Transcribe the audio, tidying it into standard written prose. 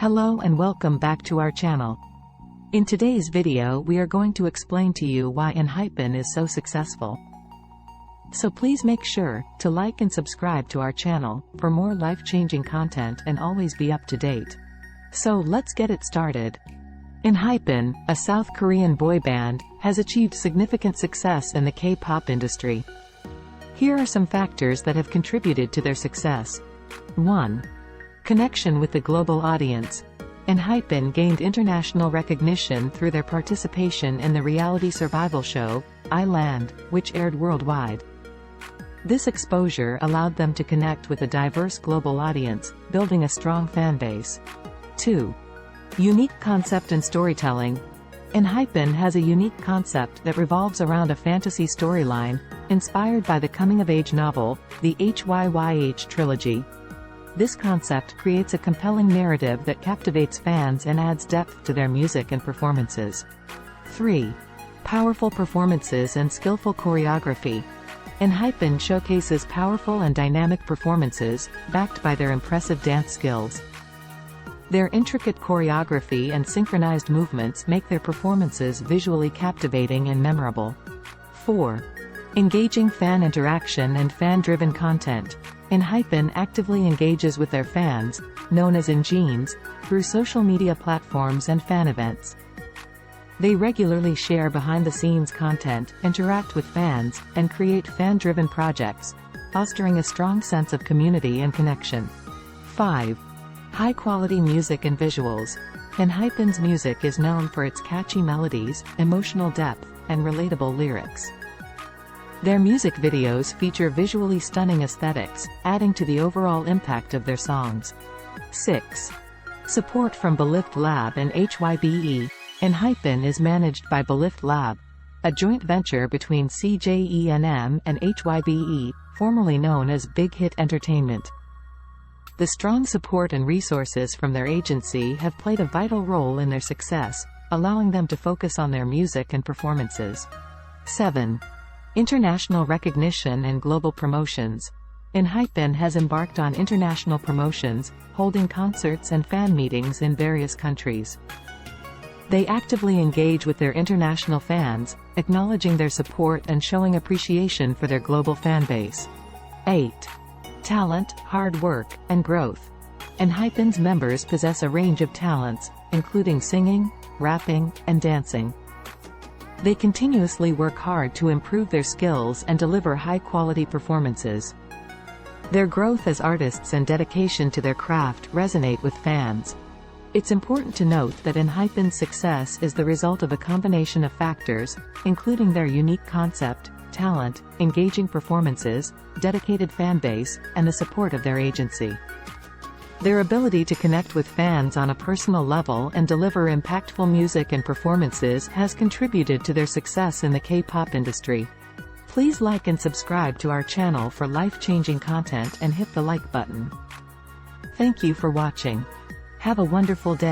Hello and welcome back to our channel. In today's video we are going to explain to you why ENHYPEN is so successful. So please make sure to like and subscribe to our channel for more life-changing content and always be up to date. So let's get it started. ENHYPEN, a South Korean boy band, has achieved significant success in the K-pop industry. Here are some factors that have contributed to their success. 1. Connection with the global audience. ENHYPEN gained international recognition through their participation in the reality survival show, I-Land, which aired worldwide. This exposure allowed them to connect with a diverse global audience, building a strong fan base. 2. Unique concept and storytelling. ENHYPEN has a unique concept that revolves around a fantasy storyline, inspired by the coming-of-age novel, the HYYH trilogy. This concept creates a compelling narrative that captivates fans and adds depth to their music and performances. 3. Powerful performances and skillful choreography. ENHYPEN showcases powerful and dynamic performances, backed by their impressive dance skills. Their intricate choreography and synchronized movements make their performances visually captivating and memorable. 4. Engaging fan interaction and fan-driven content. ENHYPEN actively engages with their fans, known as ENHYPENs, through social media platforms and fan events. They regularly share behind-the-scenes content, interact with fans, and create fan-driven projects, fostering a strong sense of community and connection. 5. High-quality music and visuals. ENHYPEN's music is known for its catchy melodies, emotional depth, and relatable lyrics. Their music videos feature visually stunning aesthetics, adding to the overall impact of their songs. 6. Support from Belift Lab and HYBE. ENHYPEN is managed by Belift Lab, a joint venture between CJENM and HYBE, formerly known as Big Hit Entertainment. The strong support and resources from their agency have played a vital role in their success, allowing them to focus on their music and performances. 7. International recognition and global promotions. ENHYPEN has embarked on international promotions, holding concerts and fan meetings in various countries. They actively engage with their international fans, acknowledging their support and showing appreciation for their global fan base. 8. Talent, hard work, and growth. ENHYPEN's members possess a range of talents, including singing, rapping, and dancing. They continuously work hard to improve their skills and deliver high-quality performances. Their growth as artists and dedication to their craft resonate with fans. It's important to note that ENHYPEN's success is the result of a combination of factors, including their unique concept, talent, engaging performances, dedicated fan base, and the support of their agency. Their ability to connect with fans on a personal level and deliver impactful music and performances has contributed to their success in the K-pop industry. Please like and subscribe to our channel for life-changing content and hit the like button. Thank you for watching. Have a wonderful day.